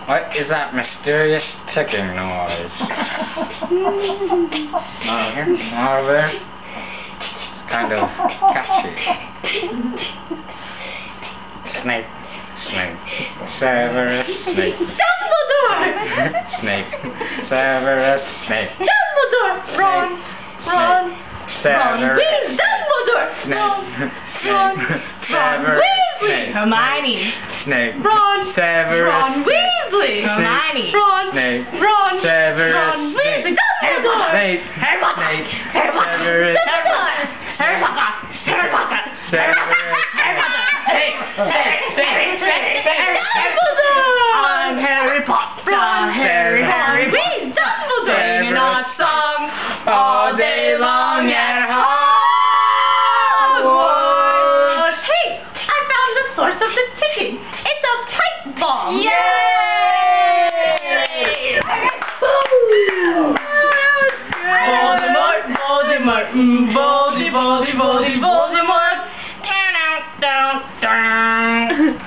What is that mysterious ticking noise? Here, over there. It's kind of catchy. Snape, Snape, Severus Snape. Dumbledore! Snape, Severus Snape. Dumbledore! Ron! Ron! Severus Dumbledore! Ron! Severus Weasley! Hermione! Snape. Ron! Severus Ron Weasley! Hermione! Ron! Snape. Ron! Severus Ron Weasley! Dumbledore! Snape. Harry Potter! Snape. Harry Potter! Severus Dumbledore! Harry Potter! Harry Potter! Severus Harry Potter! Hey! Dumbledore! I'm Harry Potter! Ron! Harry Weasley! Dumbledore! Singing our song all day long at Hogwarts! Hey! I found the source of the ticking! It's a pipe bomb! Yay! Voldemort! Voldemort! Voldemort! Down, down, down.